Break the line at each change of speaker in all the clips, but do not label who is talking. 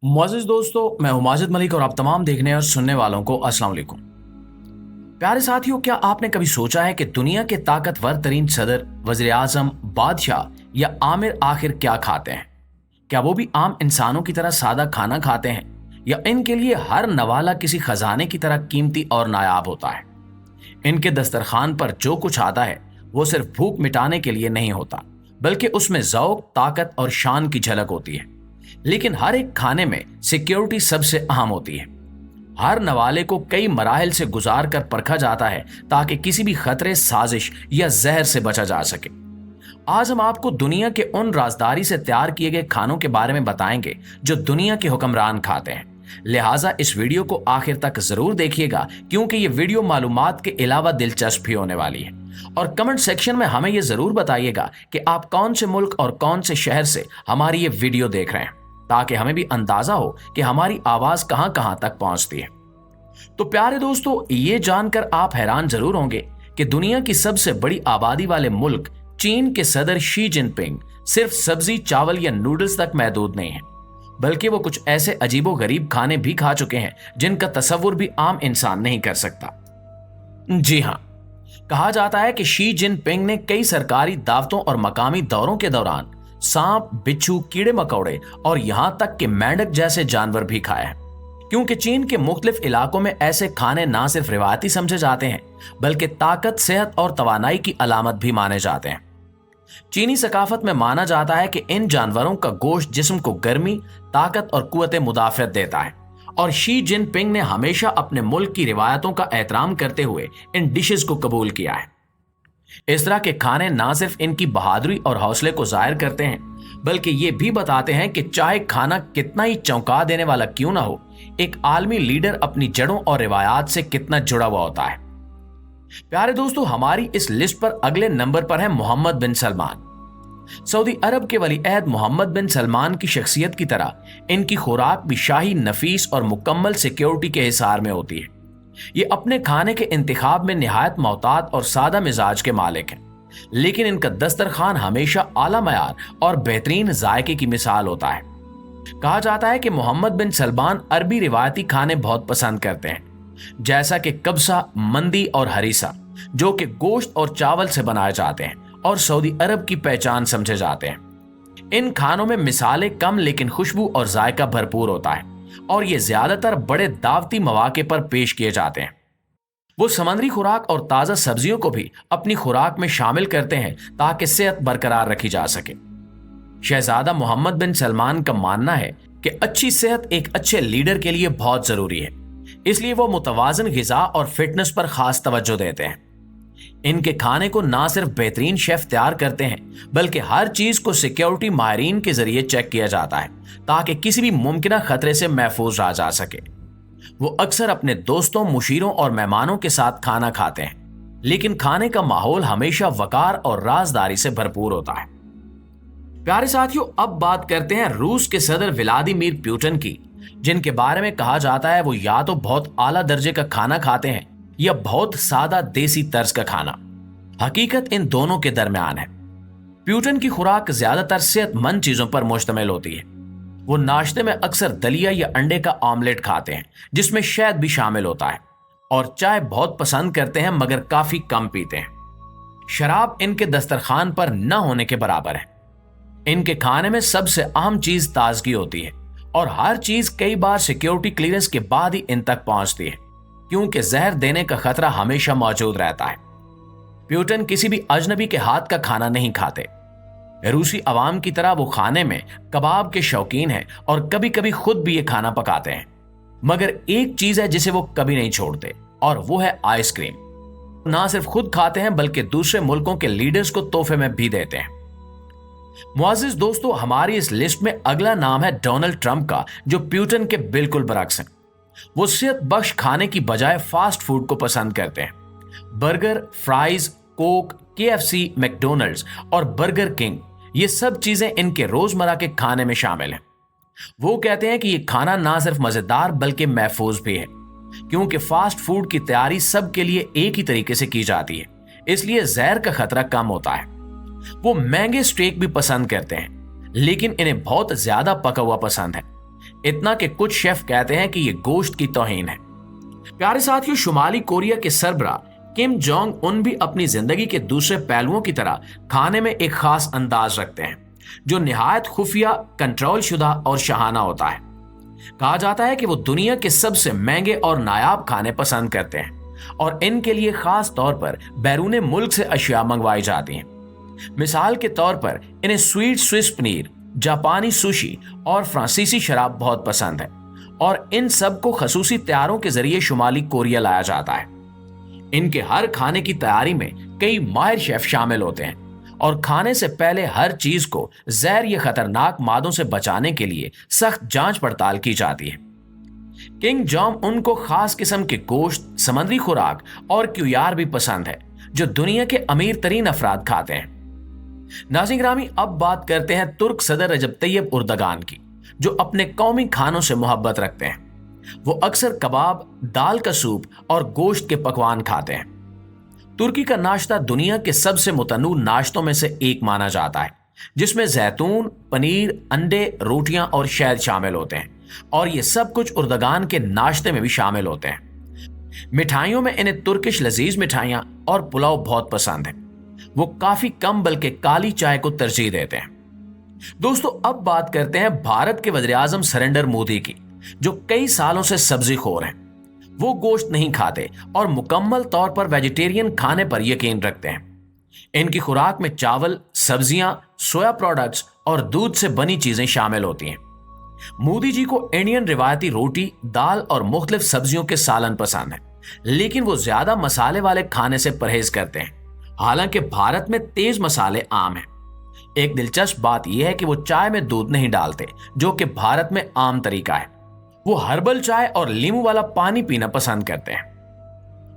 मोअज़्ज़िज़ दोस्तों, मैं हूं माजिद मलिक और आप तमाम देखने और सुनने वालों को अस्सलाम वालेकुम। प्यारे साथियों, क्या आपने कभी सोचा है कि दुनिया के ताकतवर तरीन सदर, वज़ीर आज़म, बादशाह या आमिर आखिर क्या खाते हैं? क्या वो भी आम इंसानों की तरह सादा खाना खाते हैं या इनके लिए हर नवाला किसी खजाने की तरह कीमती और नायाब होता है? इनके दस्तरखान पर जो कुछ आता है वो सिर्फ भूख मिटाने के लिए नहीं होता, बल्कि उसमें ज़ौक़, ताकत और शान की झलक होती है। लेकिन हर एक खाने में सिक्योरिटी सबसे अहम होती है। हर नवाले को कई मराहिल से गुजार कर परखा जाता है ताकि किसी भी खतरे, साजिश या जहर से बचा जा सके। आज हम आपको दुनिया के उन राजदारी से तैयार किए गए खानों के बारे में बताएंगे जो दुनिया के हुक्मरान खाते हैं। लिहाजा इस वीडियो को आखिर तक जरूर देखिएगा, क्योंकि ये वीडियो मालूमात के अलावा दिलचस्प भी होने वाली है। और कमेंट सेक्शन में हमें ये जरूर बताइएगा कि आप कौन से मुल्क और कौन से शहर से हमारी ये वीडियो देख रहे हैं, ताकि हमें भी अंदाजा हो कि हमारी आवाज कहां कहां तक पहुंचती है। तो प्यारे दोस्तों, ये जानकर आप हैरान जरूर होंगे कि दुनिया की सबसे बड़ी आबादी वाले मुल्क चीन के सदर शी जिनपिंग सिर्फ सब्जी, चावल या नूडल्स तक महदूद नहीं है, बल्कि वो कुछ ऐसे अजीबो गरीब खाने भी खा चुके हैं जिनका तसव्वुर भी आम इंसान नहीं कर सकता। जी हाँ, कहा जाता है कि शी जिनपिंग ने कई सरकारी दावतों और मकामी दौरों के दौरान सांप, बिच्छू, कीड़े मकोड़े और यहां तक कि मेंढक जैसे जानवर भी खाए हैं, क्योंकि चीन के मुख्तलिफ इलाकों में ऐसे खाने ना सिर्फ रिवायती समझे जाते हैं, बल्कि ताकत, सेहत और तवानाई की अलामत भी माने जाते हैं। चीनी सकाफत में माना जाता है कि इन जानवरों का गोश्त जिस्म को गर्मी, ताकत और कुव्वत मुदाफ़त देता है, और शी जिनपिंग ने हमेशा अपने मुल्क की रिवायतों का एहतराम करते हुए इन डिशेस को कबूल किया है। इस तरह के खाने ना सिर्फ इनकी बहादुरी और हौसले को जाहिर करते हैं, बल्कि ये भी बताते हैं कि चाहे खाना कितना ही चौंका देने वाला क्यों ना हो, एक आलमी लीडर अपनी जड़ों और रिवायात से कितना जुड़ा हुआ होता है। प्यारे दोस्तों, हमारी इस लिस्ट पर अगले नंबर पर है मोहम्मद बिन सलमान। सऊदी अरब के वलीअहद मोहम्मद बिन सलमान की शख्सियत की तरह इनकी खुराक भी शाही, नफीस और मुकम्मल सिक्योरिटी के हिसार में होती है। ये अपने खाने के इंतखाब में निहायत मोहतात और सादा मिजाज के मालिक हैं, लेकिन इनका दस्तरखान हमेशा आला मयार और बेहतरीन जायके की मिसाल होता है। कहा जाता है कि मोहम्मद बिन सलमान अरबी रिवायती खाने बहुत पसंद करते हैं, जैसा कि कब्सा, मंदी और हरीसा, जो कि गोश्त और चावल से बनाए जाते हैं और सऊदी अरब की पहचान समझे जाते हैं। इन खानों में मिसालें कम लेकिन खुशबू और जायका भरपूर होता है, और ये ज्यादातर बड़े दावती मौके पर पेश किए जाते हैं। वो समंदरी खुराक और ताज़ा सब्जियों को भी अपनी खुराक में शामिल करते हैं ताकि सेहत बरकरार रखी जा सके। शहजादा मोहम्मद बिन सलमान का मानना है कि अच्छी सेहत एक अच्छे लीडर के लिए बहुत जरूरी है, इसलिए वो मुतवाजन ग़िज़ा और फिटनेस पर खास तवज्जो देते हैं। इनके खाने को ना सिर्फ बेहतरीन शेफ तैयार करते हैं, बल्कि हर चीज को सिक्योरिटी माहिरीन के जरिए चेक किया जाता है ताकि किसी भी मुमकिन खतरे से महफूज रहा जा सके। वो अक्सर अपने दोस्तों, मुशीरों और मेहमानों के साथ खाना खाते हैं, लेकिन खाने का माहौल हमेशा वकार और राजदारी से भरपूर होता है। प्यारे साथियों, अब बात करते हैं रूस के सदर व्लादिमीर पुतिन की, जिनके बारे में कहा जाता है वो या तो बहुत आला दर्जे का खाना खाते हैं या बहुत सादा देसी तर्ज का खाना। हकीकत इन दोनों के दरमियान है। पुतिन की खुराक ज्यादातर सेहतमंद चीजों पर मुश्तमिल होती है। वो नाश्ते में अक्सर दलिया या अंडे का ऑमलेट खाते हैं, जिसमें शहद भी शामिल होता है, और चाय बहुत पसंद करते हैं मगर काफी कम पीते हैं। शराब इनके दस्तरखान पर न होने के बराबर है। इनके खाने में सबसे अहम चीज ताजगी होती है, और हर चीज कई बार सिक्योरिटी क्लियरेंस के बाद ही इन तक पहुंचती है, क्योंकि जहर देने का खतरा हमेशा मौजूद रहता है। पुतिन किसी भी अजनबी के हाथ का खाना नहीं खाते। रूसी अवाम की तरह वो खाने में कबाब के शौकीन हैं और कभी कभी खुद भी ये खाना पकाते हैं। मगर एक चीज है जिसे वो कभी नहीं छोड़ते, और वो है आइसक्रीम। ना सिर्फ खुद खाते हैं बल्कि दूसरे मुल्कों के लीडर्स को तोहफे में भी देते हैं। मुअज़्ज़िज़ दोस्तों, हमारी इस लिस्ट में अगला नाम है डोनाल्ड ट्रंप का, जो पुतिन के बिल्कुल बरअक्स हैं। वो सेहत बख्श खाने की बजाय फास्ट फूड को पसंद करते हैं। Burger, fries, Coke, KFC, McDonald's और बर्गर किंग, ये सब चीजें इनके रोजमर्रा के खाने में शामिल हैं। वो कहते हैं कि ये खाना ना सिर्फ मजेदार बल्कि महफूज भी है, क्योंकि फास्ट फूड की तैयारी सबके लिए एक ही तरीके से की जाती है, इसलिए जहर का खतरा कम होता है। वो महंगे स्टेक भी पसंद करते हैं, लेकिन इन्हें बहुत ज्यादा पका हुआ पसंद है। इतना कि कुछ शेफ कहते हैं कि ये गोश्त की तौहीन है। प्यारे साथियों, शुमाली कोरिया के सरबराह किम जोंग उन भी अपनी जिंदगी के दूसरे पहलुओं की तरह खाने में एक खास अंदाज रखते हैं जो निहायत खुफिया, कंट्रोल शुदा और शहाना होता है। कहा जाता है कि वो दुनिया के सबसे महंगे और नायाब खाने पसंद करते हैं और इनके लिए खास तौर पर बैरून मुल्क से अशिया मंगवाई जाती हैं। मिसाल के तौर पर इन्हें स्वीट स्विस पनीर, जापानी सुशी और फ्रांसीसी शराब बहुत पसंद है और इन सब को खसूसी तैयारों के जरिए शुमाली कोरिया लाया जाता है। इनके हर खाने की तैयारी में कई माहिर शेफ शामिल होते हैं और खाने से पहले हर चीज को जहर या खतरनाक मादों से बचाने के लिए सख्त जांच पड़ताल की जाती है। किंग जॉन्ग उनको खास किस्म के गोश्त, समुद्री खुराक और क्यूयार भी पसंद है जो दुनिया के अमीर तरीन अफराद खाते हैं। नाज़रीन गिरामी, अब बात करते हैं तुर्क सदर रजब तैयब उर्दगान की, जो अपने कौमी खानों से मोहब्बत रखते हैं। वो अक्सर कबाब, दाल का सूप और गोश्त के पकवान खाते हैं। तुर्की का नाश्ता दुनिया के सबसे मुतन्नू नाश्तों में से एक माना जाता है, जिसमें जैतून, पनीर, अंडे, रोटियां और शहद शामिल होते हैं और ये सब कुछ उर्दगान के नाश्ते में भी शामिल होते हैं। मिठाइयों में इन्हें तुर्किश लजीज मिठाइयां और पुलाव बहुत पसंद है। वो काफी कम बल्कि काली चाय को तरजीह देते हैं। दोस्तों, अब बात करते हैं भारत के वज़ीर आज़म नरेंद्र मोदी की, जो कई सालों से सब्जी खोर हैं। वो गोश्त नहीं खाते और मुकम्मल तौर पर वेजिटेरियन खाने पर यकीन रखते हैं। इनकी खुराक में चावल, सब्जियां, सोया प्रोडक्ट्स और दूध से बनी चीजें शामिल होती हैं। मोदी जी को इंडियन रिवायती रोटी, दाल और मुख्तलिफ सब्जियों के सालन पसंद है, लेकिन वो ज्यादा मसाले वाले खाने से परहेज करते हैं। हालांकि भारत में तेज मसाले आम हैं। एक दिलचस्प बात यह है कि वो चाय में दूध नहीं डालते, जो कि भारत में आम तरीका है। वो हर्बल चाय और नींबू वाला पानी पीना पसंद करते हैं।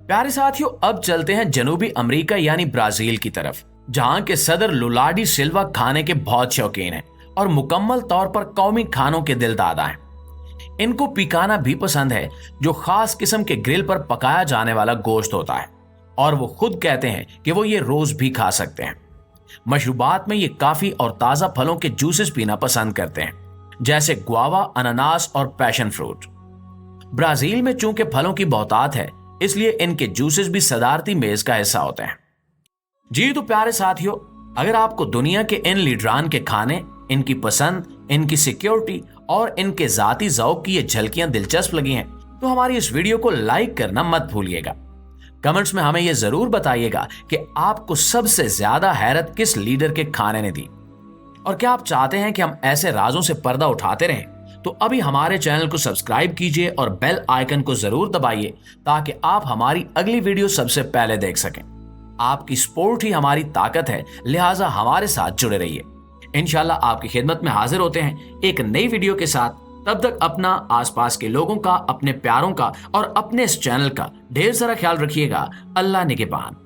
प्यारे साथियों, अब चलते हैं जनूबी अमेरिका यानी ब्राजील की तरफ, जहां के सदर लुला डी सिल्वा खाने के बहुत शौकीन हैं और मुकम्मल तौर पर कौमी खानों के दिलदादा हैं। इनको पिकाना भी पसंद है, जो खास किस्म के ग्रिल पर पकाया जाने वाला गोश्त होता है और वो खुद कहते हैं कि वो ये रोज भी खा सकते हैं। मशरूबात में ये काफी और ताजा फलों के जूसेस पीना पसंद करते हैं, जैसे गुआवा, अनानास और पैशन फ्रूट। ब्राजील में चूंकि फलों की बहुतात है, इसलिए इनके जूसेस भी सदारती मेज का हिस्सा होते हैं। जी तो प्यारे साथियों, अगर आपको दुनिया के इन लीडरान के खाने, इनकी पसंद, इनकी सिक्योरिटी और इनके जाती ज़ौक़ की ये झलकियां दिलचस्प लगी हैं, तो हमारी इस वीडियो को लाइक करना मत भूलिएगा। कमेंट्स में हमें यह जरूर बताइएगा कि आपको सबसे ज्यादा हैरत किस लीडर के खाने ने दी, और क्या आप चाहते हैं कि हम ऐसे राजों से पर्दा उठाते रहें, तो अभी हमारे चैनल को सब्सक्राइब कीजिए और बेल आइकन को जरूर दबाइए ताकि आप हमारी अगली वीडियो सबसे पहले देख सकें। आपकी सपोर्ट ही हमारी ताकत है, लिहाजा हमारे साथ जुड़े रहिए। इंशाल्लाह आपकी खिदमत में हाजिर होते हैं एक नई वीडियो के साथ। तब तक अपना, आसपास के लोगों का, अपने प्यारों का और अपने इस चैनल का ढेर सारा ख्याल रखिएगा। अल्लाह निगहबान।